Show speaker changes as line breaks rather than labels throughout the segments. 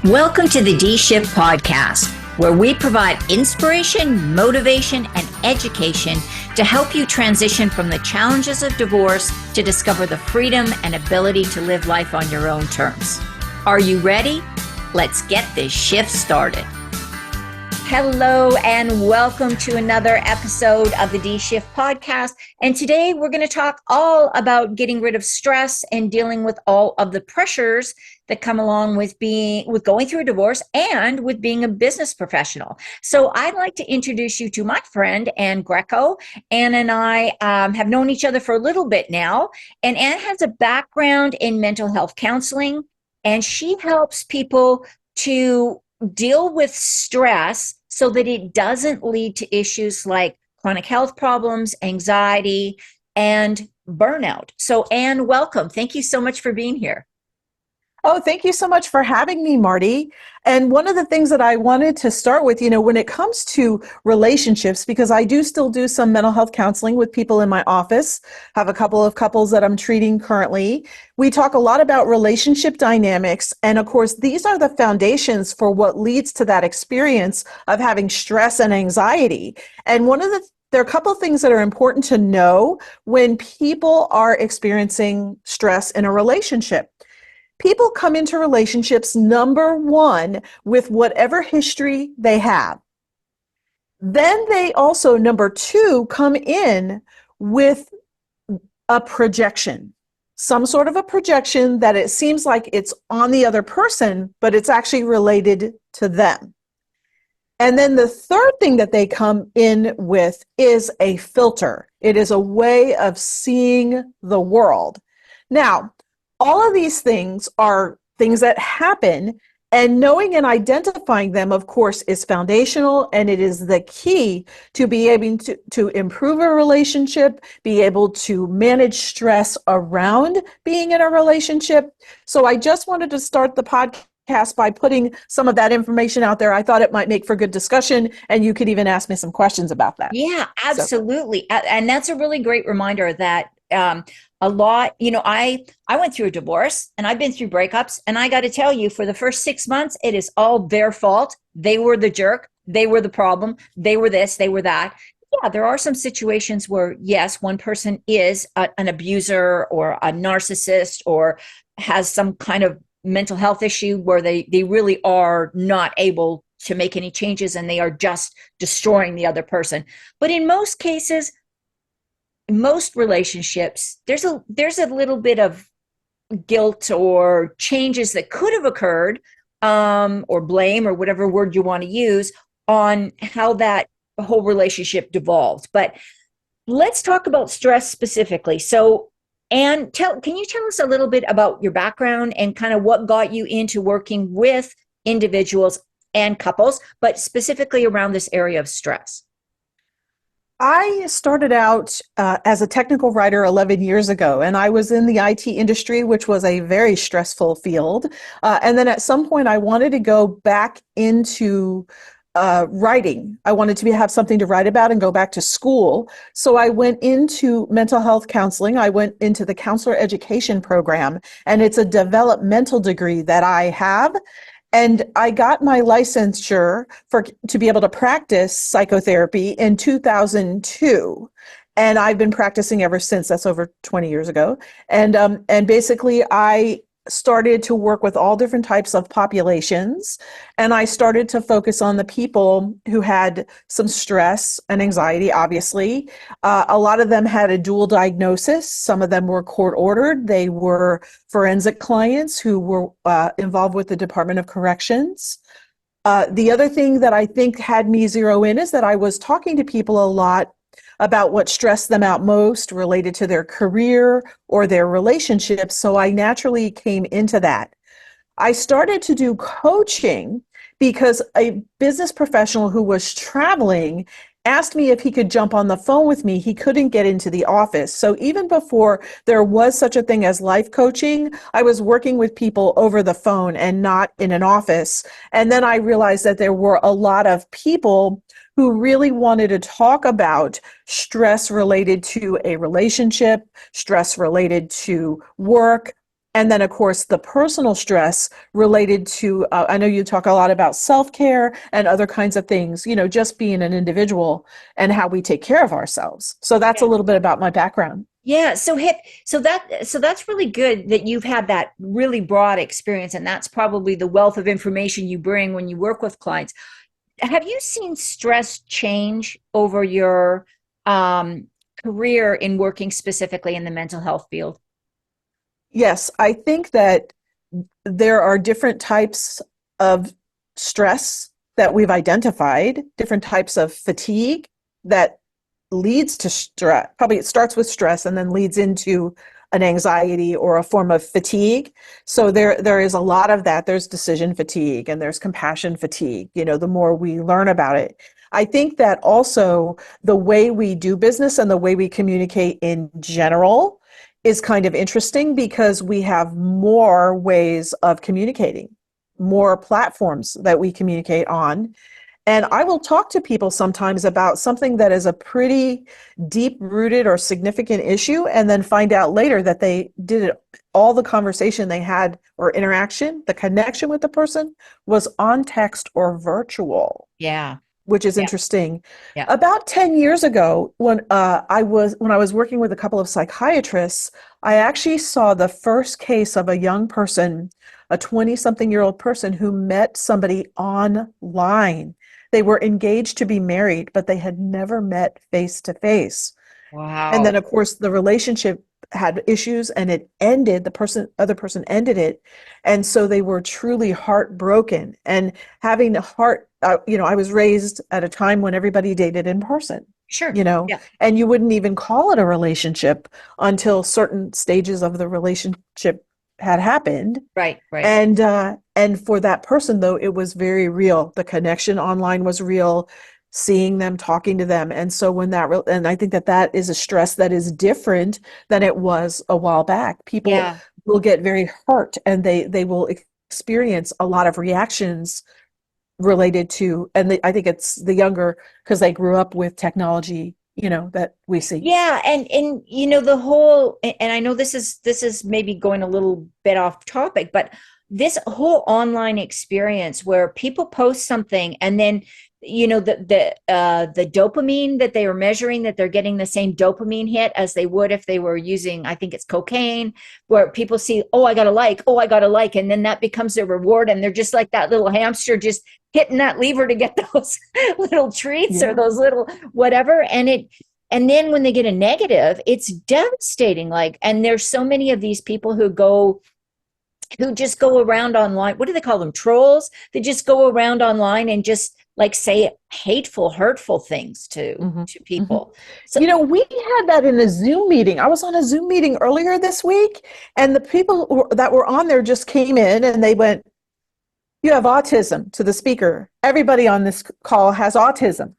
Welcome to the D-Shift podcast, where we provide inspiration, motivation, and education to help you transition from the challenges of divorce to discover the freedom and ability to live life on your own terms. Are you ready? Let's get this shift started. Hello and welcome to another episode of the D-Shift podcast. And today we're going to talk all about getting rid of stress and dealing with all of the pressures that come along with going through a divorce and with being a business professional. So I'd like to introduce you to my friend, Ann Greco. Ann and I have known each other for a little bit now, and Ann has a background in mental health counseling, and she helps people to deal with stress so that it doesn't lead to issues like chronic health problems, anxiety, and burnout. So Ann, welcome. Thank you so much for being here.
Oh, thank you so much for having me, Mardi. And one of the things that I wanted to start with, when it comes to relationships, because I do still do some mental health counseling with people in my office, have a couple of couples that I'm treating currently. We talk a lot about relationship dynamics. And of course, these are the foundations for what leads to that experience of having stress and anxiety. And there are a couple of things that are important to know when people are experiencing stress in a relationship. People come into relationships, number one, with whatever history they have. Then they also, number two, come in with a projection, some sort of a projection that it seems like it's on the other person, but it's actually related to them. And then the third thing that they come in with is a filter. It is a way of seeing the world. Now, all of these things are things that happen, and knowing and identifying them, of course, is foundational, and it is the key to be able to improve a relationship, be able to manage stress around being in a relationship. So I just wanted to start the podcast by putting some of that information out there. I thought it might make for good discussion, and you could even ask me some questions about that.
Yeah, absolutely. And that's a really great reminder that a lot, I went through a divorce and I've been through breakups, and I got to tell you, for the first 6 months, it is all their fault. They were the jerk. They were the problem. They were this, they were that. Yeah, there are some situations where, yes, one person is an abuser or a narcissist or has some kind of mental health issue where they really are not able to make any changes and they are just destroying the other person. But in most cases, most relationships, there's a little bit of guilt or changes that could have occurred, or blame, or whatever word you want to use, on how that whole relationship devolved. But let's talk about stress specifically. So, Ann, can you tell us a little bit about your background and kind of what got you into working with individuals and couples, but specifically around this area of stress?
I started out as a technical writer 11 years ago, and I was in the IT industry, which was a very stressful field. And then at some point, I wanted to go back into writing. I wanted to have something to write about and go back to school. So I went into mental health counseling. I went into the counselor education program, and it's a developmental degree that I have. And I got my licensure to be able to practice psychotherapy in 2002. And I've been practicing ever since. That's over 20 years ago. And basically, I started to work with all different types of populations. And I started to focus on the people who had some stress and anxiety, obviously. A lot of them had a dual diagnosis. Some of them were court ordered. They were forensic clients who were involved with the Department of Corrections. The other thing that I think had me zero in is that I was talking to people a lot about what stressed them out most related to their career or their relationships. So I naturally came into that. I started to do coaching because a business professional who was traveling asked me if he could jump on the phone with me. He couldn't get into the office. So even before there was such a thing as life coaching, I was working with people over the phone and not in an office. And then I realized that there were a lot of people who really wanted to talk about stress related to a relationship, stress related to work, And then, of course, the personal stress related to, I know you talk a lot about self-care and other kinds of things, just being an individual and how we take care of ourselves. So that's a little bit about my background.
Yeah, so that's really good that you've had that really broad experience, and that's probably the wealth of information you bring when you work with clients. Have you seen stress change over your um, career in working specifically in the mental health field?
Yes, I think that there are different types of stress that we've identified, different types of fatigue that leads to stress. Probably it starts with stress and then leads into an anxiety or a form of fatigue. So there is a lot of that. There's decision fatigue and there's compassion fatigue, the more we learn about it. I think that also the way we do business and the way we communicate in general is kind of interesting because we have more ways of communicating, more platforms that we communicate on. And I will talk to people sometimes about something that is a pretty deep rooted or significant issue, and then find out later that they did it, all the conversation they had or interaction, the connection with the person was on text or virtual,
Yeah,
which is
yeah,
interesting.
yeah.
About 10 years ago, when I was working with a couple of psychiatrists, I actually saw the first case of a young person, a 20-something-year-old person who met somebody online. They were engaged to be married, but they had never met face to face. And then,
Wow.
of course, the relationship had issues and it ended. Other person ended it. And so they were truly heartbroken. And having a heart, I was raised at a time when everybody dated in person,
Sure. Yeah.
and you wouldn't even call it a relationship until certain stages of the relationship had happened.
Right, right.
And for that person, though, it was very real. The connection online was real, seeing them, talking to them. And so and I think that that is a stress that is different than it was a while back. People
Yeah.
will get very hurt and they will experience a lot of reactions related to, I think it's the younger, because they grew up with technology, that we see.
Yeah, and the whole, and I know this is maybe going a little bit off topic, but this whole online experience where people post something and then the dopamine that they are measuring, that they're getting the same dopamine hit as they would if they were using, I think it's cocaine, where people see, oh, I got a like, oh, I got a like, and then that becomes their reward, and they're just like that little hamster just hitting that lever to get those little treats or
Yeah.
those little whatever, and then when they get a negative, it's devastating. Like, and there's so many of these people who just go around online. What do they call them? Trolls. They just go around online and just like say hateful, hurtful things to
Hmm. Hmm.
people. So
We had that in a Zoom meeting. I was on a Zoom meeting earlier this week, and the people that were on there just came in and they went, "You have autism," to the speaker. Everybody on this call has autism.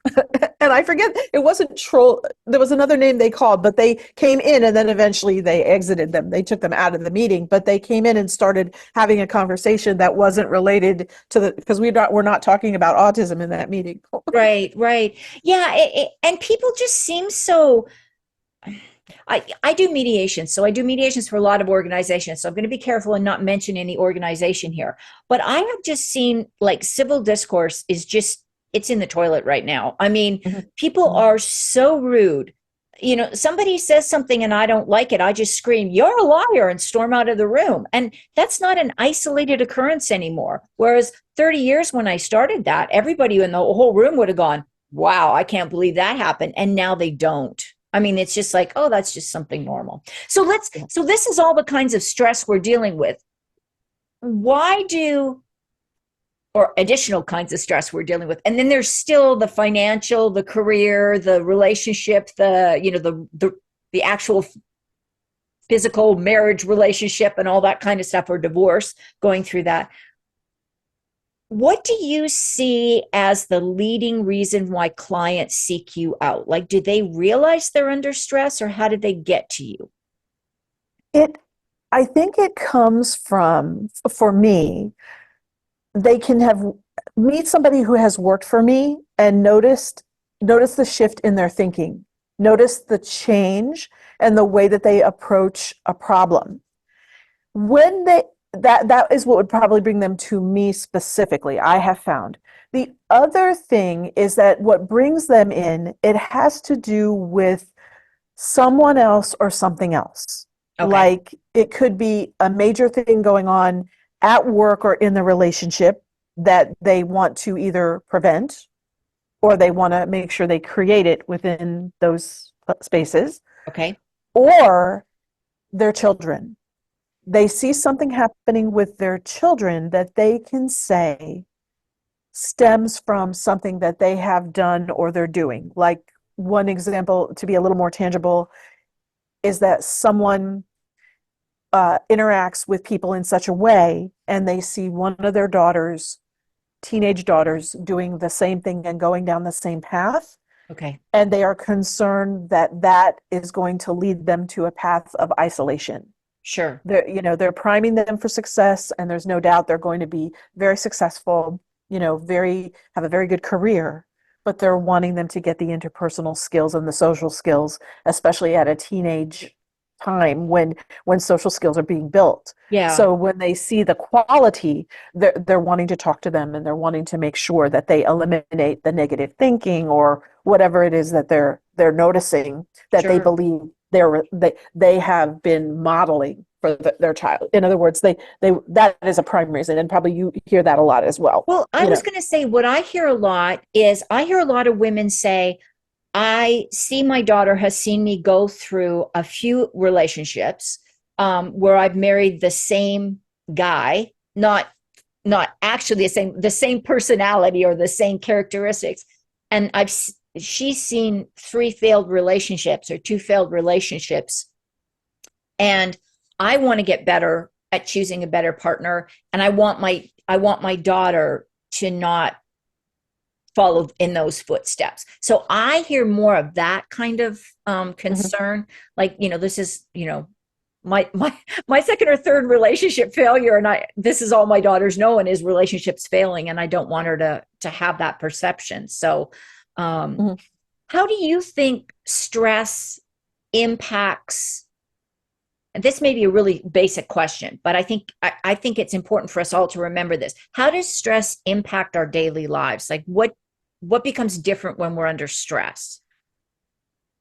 And I forget, it wasn't troll. There was another name they called, but they came in and then eventually they exited them. They took them out of the meeting, but they came in and started having a conversation that wasn't related to because we're not talking about autism in that meeting.
right, right. Yeah, and people just seem so I do mediation. So I do mediations for a lot of organizations. So I'm going to be careful and not mention any organization here. But I have just seen like civil discourse is just, it's in the toilet right now. I mean,
Mhm.
people
Mhm.
are so rude. Somebody says something and I don't like it. I just scream, "You're a liar," and storm out of the room. And that's not an isolated occurrence anymore. Whereas 30 years when I started that, everybody in the whole room would have gone, "Wow, I can't believe that happened." And now they don't. I mean, it's just like, oh, that's just something normal.
Yeah.
So this is all the kinds of stress we're dealing with. Why do, or additional kinds of stress we're dealing with. And then there's still the financial, the career, the relationship, the actual physical marriage relationship and all that kind of stuff, or divorce, going through that. What do you see as the leading reason why clients seek you out? Like, do they realize they're under stress, or how did they get to you?
It, I think it comes from, for me, they can have meet somebody who has worked for me and notice the shift in their thinking, notice the change and the way that they approach a problem. when they that is what would probably bring them to me specifically, I have found. The other thing is that what brings them in, it has to do with someone else or something else.
Okay.
Like it could be a major thing going on at work or in the relationship that they want to either prevent or they want to make sure they create it within those spaces,
Okay.
or their children. They see something happening with their children that they can say stems from something that they have done or they're doing. Like one example, to be a little more tangible, is that someone interacts with people in such a way and they see one of their daughters, teenage daughters, doing the same thing and going down the same path.
Okay.
And they are concerned that that is going to lead them to a path of isolation.
Sure.
They're priming them for success, and there's no doubt they're going to be very successful, have a very good career, but they're wanting them to get the interpersonal skills and the social skills, especially at a teenage time when social skills are being built.
Yeah.
So when they see the quality, they're wanting to talk to them, and they're wanting to make sure that they eliminate the negative thinking or whatever it is that they're noticing that they
Sure.
believe they have been modeling for their child. In other words, they that is a prime reason, and probably you hear that a lot as well.
Well, I was going to say what I hear a lot is I hear a lot of women say, I see my daughter has seen me go through a few relationships where I've married the same guy, not actually the same personality or the same characteristics, and she's seen three failed relationships or two failed relationships, and I want to get better at choosing a better partner, and I want my daughter to not follow in those footsteps. So I hear more of that kind of
Mhm.
concern. Like, this is, my second or third relationship failure, and this is all my daughters know, and is relationships failing, and I don't want her to have that perception. So, um,
Mhm.
how do you think stress impacts? And this may be a really basic question, but I think it's important for us all to remember this. How does stress impact our daily lives? Like what becomes different when we're under stress?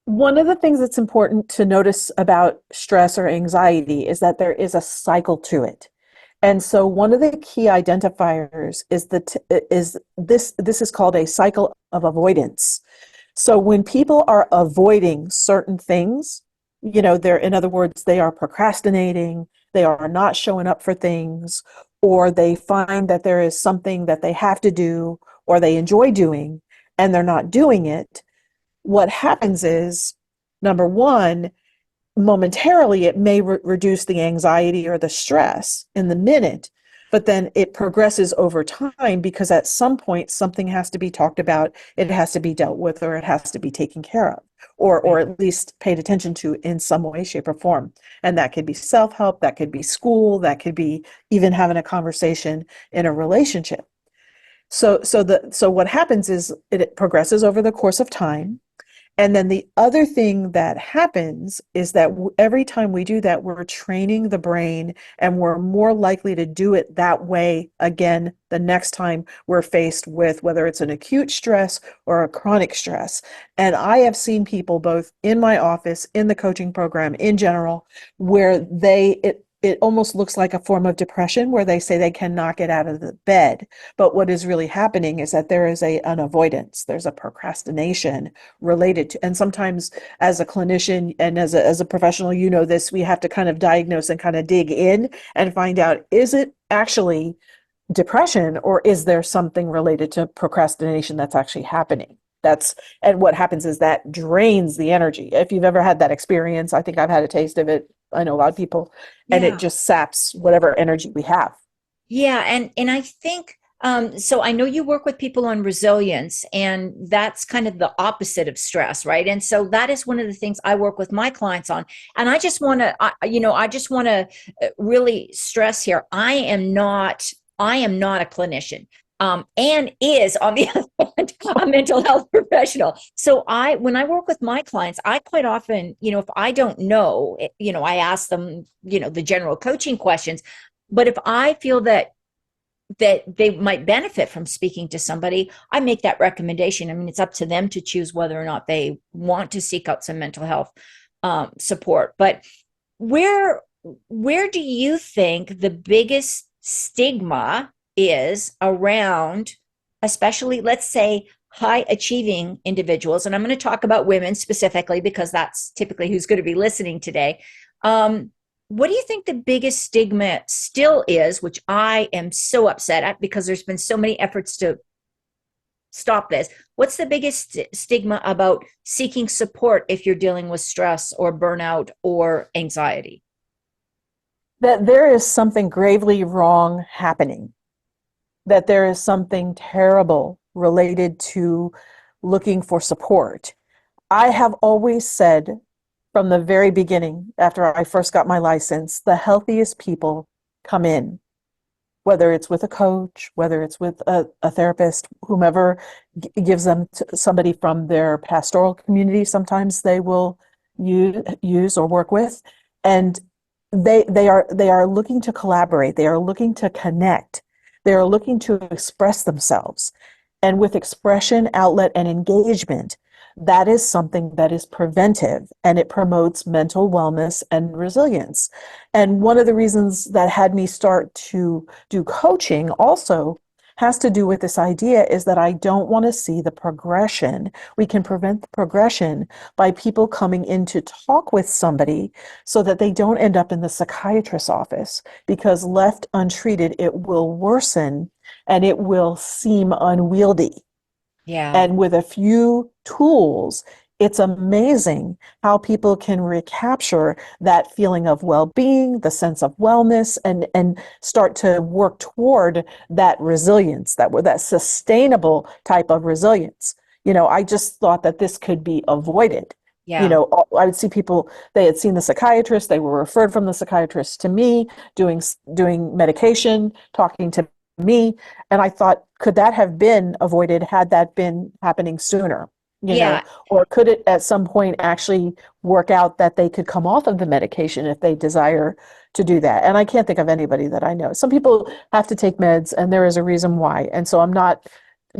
One of the things that's important to notice about stress or anxiety is that there is a cycle to it. And so one of the key identifiers is this is called a cycle of avoidance. So when people are avoiding certain things, they're, in other words, they are procrastinating, they are not showing up for things, or they find that there is something that they have to do or they enjoy doing and they're not doing it. What happens is, number one, momentarily it may reduce the anxiety or the stress in the minute, but then it progresses over time because at some point something has to be talked about, it has to be dealt with, or it has to be taken care of, or
Right.
at least paid attention to in some way, shape, or form. And that could be self-help, that could be school, that could be even having a conversation in a relationship. So what happens is it progresses over the course of time. And then the other thing that happens is that every time we do that, we're training the brain, and we're more likely to do it that way again the next time we're faced with whether it's an acute stress or a chronic stress. And I have seen people both in my office, in the coaching program in general, where it almost looks like a form of depression where they say they cannot get out of the bed. But what is really happening is that there is an avoidance, there's a procrastination related to, and sometimes as a clinician and as a professional, this, we have to kind of diagnose and kind of dig in and find out, is it actually depression, or is there something related to procrastination that's actually happening? And what happens is that drains the energy. If you've ever had that experience, I think I've had a taste of it. I know a lot of people, and it
Yeah.
just saps whatever energy we have.
Yeah, and I think so I know you work with people on resilience, and that's kind of the opposite of stress, right? And so that is one of the things I work with my clients on. And I just want to really stress here, I am not a clinician. Ann is, on the other hand, a mental health professional. So when I work with my clients, I quite often, if I don't know, I ask them, the general coaching questions. But if I feel that they might benefit from speaking to somebody, I make that recommendation. I mean, it's up to them to choose whether or not they want to seek out some mental health support. But where where do you think the biggest stigma is around, especially, let's say, high achieving individuals? And I'm going to talk about women specifically because that's typically who's going to be listening today. What do you think the biggest stigma still is, which I am so upset at because there's been so many efforts to stop this? What's the biggest stigma about seeking support if you're dealing with stress or burnout or anxiety?
That there is something gravely wrong happening, that there is something terrible related to looking for support. I have always said from the very beginning, after I first got my license, the healthiest people come in, whether it's with a coach, whether it's with a therapist, whomever gives them somebody from their pastoral community, sometimes they will use or work with. And they are looking to collaborate, they are looking to connect, they are looking to express themselves. And with expression, outlet, and engagement, that is something that is preventive and it promotes mental wellness and resilience. And one of the reasons that had me start to do coaching also has to do with this idea is that I don't want to see the progression. We can prevent the progression by people coming in to talk with somebody so that they don't end up in the psychiatrist's office, because left untreated, it will worsen and it will seem unwieldy.
Yeah,
And with a few tools, it's amazing how people can recapture that feeling of well-being, the sense of wellness, and start to work toward that resilience, that sustainable type of resilience. I just thought that this could be avoided.
yeah,
I would see people, they had seen the psychiatrist, they were referred from the psychiatrist to me, doing medication, talking to me. And I thought, could that have been avoided had that been happening sooner?
yeah,
Or could it at some point actually work out that they could come off of the medication if they desire to do that? And I can't think of anybody that I know. Some people have to take meds and there is a reason why. And so I'm not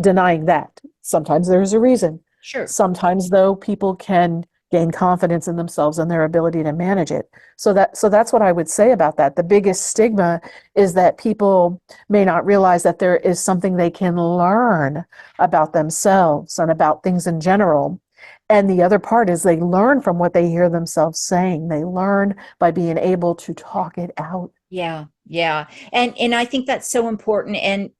denying that. Sometimes there is a reason.
sure.
Sometimes though, people can gain confidence in themselves and their ability to manage it. So that's what I would say about that. The biggest stigma is that people may not realize that there is something they can learn about themselves and about things in general. And the other part is they learn from what they hear themselves saying. They learn by being able to talk it out.
Yeah, yeah. And I think that's so important. And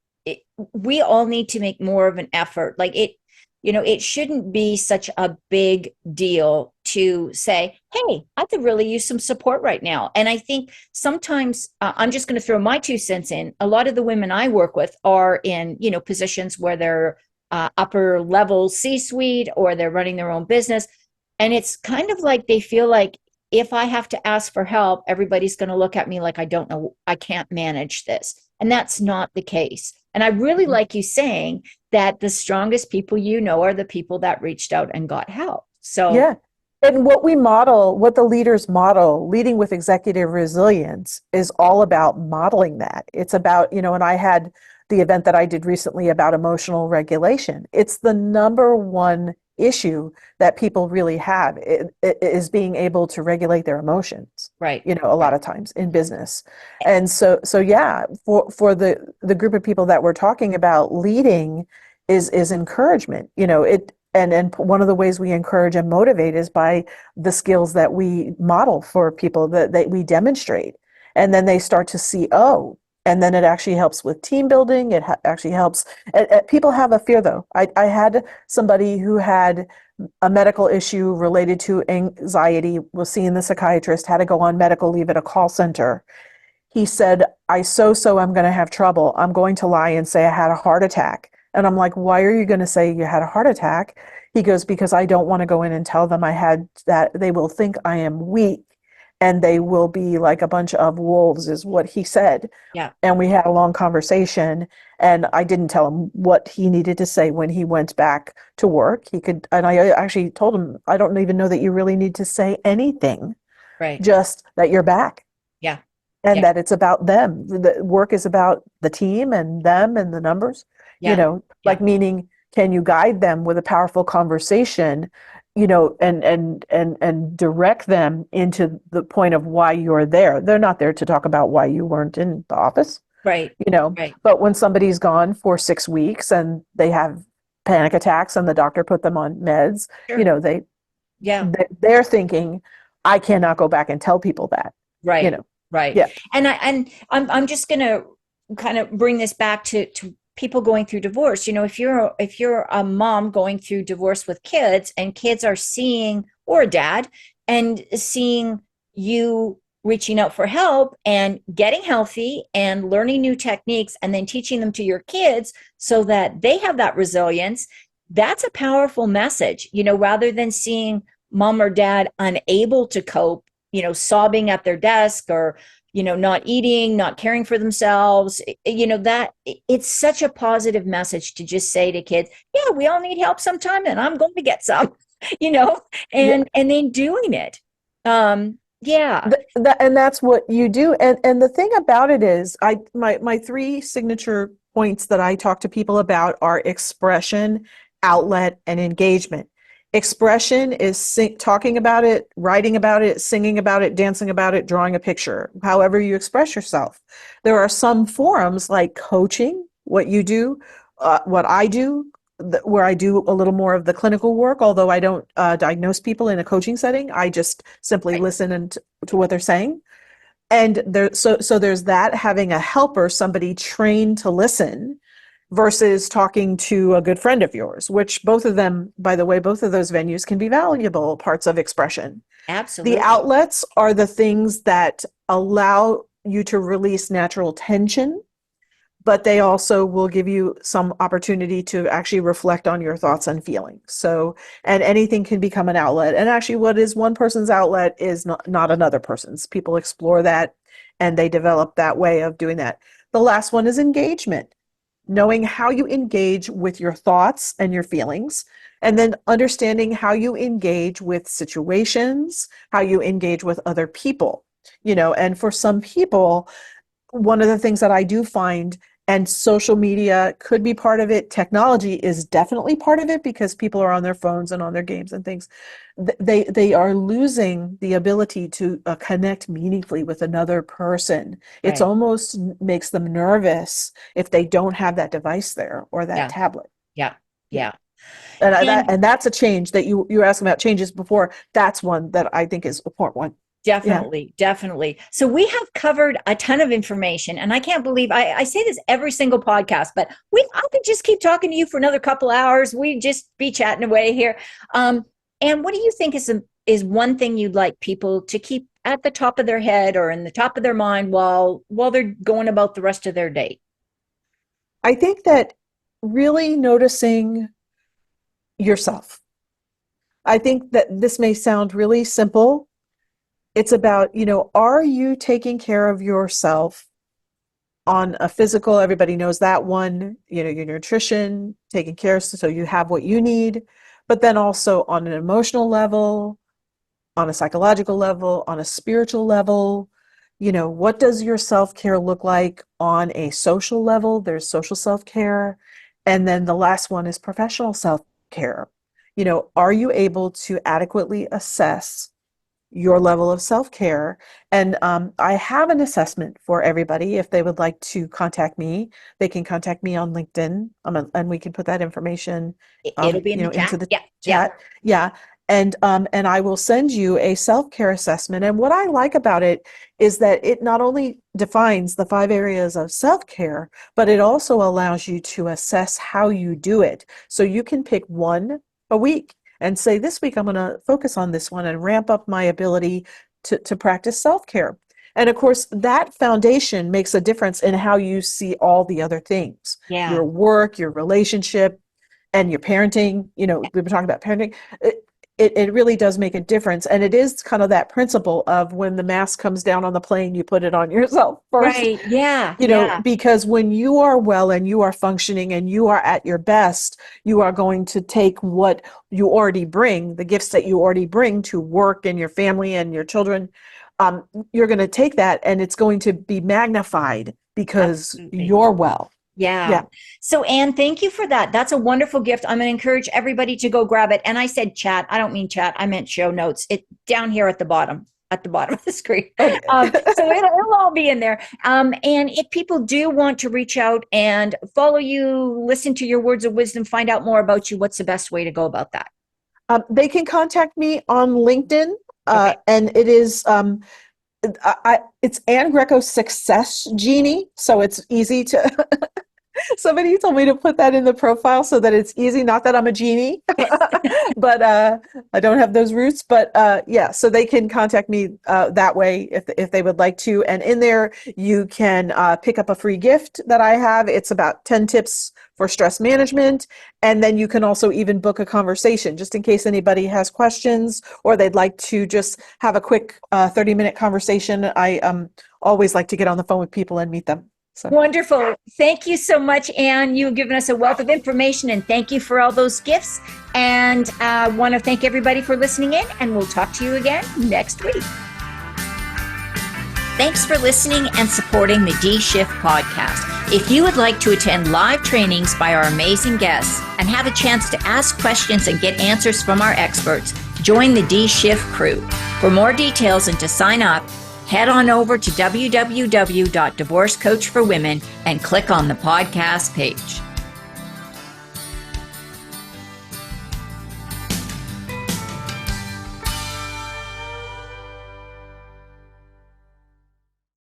we all need to make more of an effort. Like it shouldn't be such a big deal to say, hey, I could really use some support right now. And I think sometimes I'm just going to throw my 2 cents in. A lot of the women I work with are in, positions where they're upper level C-suite or they're running their own business. And it's kind of like they feel like if I have to ask for help, everybody's going to look at me like I don't know, I can't manage this. And that's not the case. And I really like you saying that the strongest people are the people that reached out and got help. So,
Yeah. And what we model, what the leaders model, leading with executive resilience, is all about modeling that. It's about, and I had the event that I did recently about emotional regulation. It's the number one issue that people really have, it is being able to regulate their emotions,
right,
a lot
right.
of times in business. And so yeah, for the group of people that we're talking about, leading is encouragement. And one of the ways we encourage and motivate is by the skills that we model for people, that we demonstrate. And then they start to see, oh, and then it actually helps with team building. It actually helps. People have a fear, though. I had somebody who had a medical issue related to anxiety, was seeing the psychiatrist, had to go on medical leave at a call center. He said, I'm going to have trouble. I'm going to lie and say I had a heart attack. And I'm like, why are you going to say you had a heart attack? He goes, because I don't want to go in and tell them I had that. They will think I am weak and they will be like a bunch of wolves, is what he said.
Yeah.
And we had a long conversation, and I didn't tell him what he needed to say when he went back to work. He could, and I actually told him, I don't even know that you really need to say anything,
Right.
just that you're back
Yeah.
and
Yeah.
that it's about them. The work is about the team and them and the numbers,
Yeah. Yeah.
like meaning, can you guide them with a powerful conversation, and direct them into the point of why you're there. They're not there to talk about why you weren't in the office,
Right.
you know,
Right.
but when somebody's gone for 6 weeks and they have panic attacks and the doctor put them on meds,
Sure.
they
Yeah.
they're thinking, I cannot go back and tell people that, you
Right.
know.
Right.
Yeah.
And I'm just gonna kind of bring this back to people going through divorce. If you're a mom going through divorce with kids, and kids are seeing, or a dad, and seeing you reaching out for help and getting healthy and learning new techniques and then teaching them to your kids so that they have that resilience, that's a powerful message, rather than seeing mom or dad unable to cope, sobbing at their desk, or not eating, not caring for themselves. That it's such a positive message to just say to kids, yeah, we all need help sometime, and I'm going to get some. you know
Yeah.
and then doing it. Yeah.
And that's what you do. And the thing about it is, my three signature points that I talk to people about are expression, outlet, and engagement. Expression is talking about it, writing about it, singing about it, dancing about it, drawing a picture, however you express yourself. There are some forums like coaching, what you do, what I do, where I do a little more of the clinical work, although I don't diagnose people in a coaching setting. I just simply
Right.
listen to what they're saying. And so there's that, having a helper, somebody trained to listen, versus talking to a good friend of yours, which both of them, by the way, both of those venues can be valuable parts of expression. The
Absolutely.
outlets are the things that allow you to release natural tension, but they also will give you some opportunity to actually reflect on your thoughts and feelings. So, and anything can become an outlet. And actually, what is one person's outlet is not another person's. People explore that and they develop that way of doing that. The last one is engagement, knowing how you engage with your thoughts and your feelings, and then understanding how you engage with situations, how you engage with other people. And for some people, one of the things that I do find, and social media could be part of it, technology is definitely part of it, because people are on their phones and on their games and things. They are losing the ability to connect meaningfully with another person. It's
Right.
almost makes them nervous if they don't have that device there or that
Yeah.
tablet.
Yeah.
Yeah.
Yeah.
And
And
that's a change that you were asking about changes before. That's one that I think is a important one. Yeah.
definitely, definitely. So we have covered a ton of information, and I can't believe I say this every single podcast, but I could just keep talking to you for another couple hours. We'd just be chatting away here. And what do you think is one thing you'd like people to keep at the top of their head or in the top of their mind while they're going about the rest of their day?
I think that really noticing yourself. I think that this may sound really simple. It's about, are you taking care of yourself on a physical, everybody knows that one, your nutrition, taking care so you have what you need, but then also on an emotional level, on a psychological level, on a spiritual level. What does your self-care look like on a social level? There's social self-care. And then the last one is professional self-care. Are you able to adequately assess your level of self-care? And I have an assessment for everybody. If they would like to contact me, they can contact me on LinkedIn, and we can put that information,
It'll be in the
into
chat.
the
Yeah. Yeah.
chat. Yeah. And I will send you a self-care assessment. And what I like about it is that it not only defines the 5 areas of self-care, but it also allows you to assess how you do it. So you can pick one a week and say, this week I'm going to focus on this one and ramp up my ability to practice self-care. And of course, that foundation makes a difference in how you see all the other things,
Yeah.
your work, your relationship, and your parenting. We've been talking about parenting. it really does make a difference. And it is kind of that principle of when the mask comes down on the plane, you put it on yourself first.
Right. Yeah.
You know,
Yeah.
because when you are well and you are functioning and you are at your best, you are going to take what you already bring, the gifts that you already bring to work and your family and your children. You're going to take that and it's going to be magnified because
Absolutely.
you're well.
Yeah.
Yeah.
So, Anne, thank you for that. That's a wonderful gift. I'm going to encourage everybody to go grab it. And I said chat. I don't mean chat. I meant show notes. It down here at the bottom of the screen.
Okay.
So it'll all be in there. And if people do want to reach out and follow you, listen to your words of wisdom, find out more about you, what's the best way to go about that?
They can contact me on LinkedIn,
Okay.
and it is it's Ann Greco Success Genie, so it's easy to. Somebody told me to put that in the profile so that it's easy. Not that I'm a genie, but I don't have those roots. But yeah, so they can contact me that way if they would like to. And in there, you can pick up a free gift that I have. It's about 10 tips for stress management. And then you can also even book a conversation just in case anybody has questions or they'd like to just have a quick 30-minute conversation. I always like to get on the phone with people and meet them. So.
Wonderful. Thank you so much, Anne. You've given us a wealth of information, and thank you for all those gifts. And I want to thank everybody for listening in, and we'll talk to you again next week. Thanks for listening and supporting the D-Shift podcast. If you would like to attend live trainings by our amazing guests and have a chance to ask questions and get answers from our experts, join the D-Shift crew. For more details and to sign up, head on over to www.divorcecoachforwomen and click on the podcast page.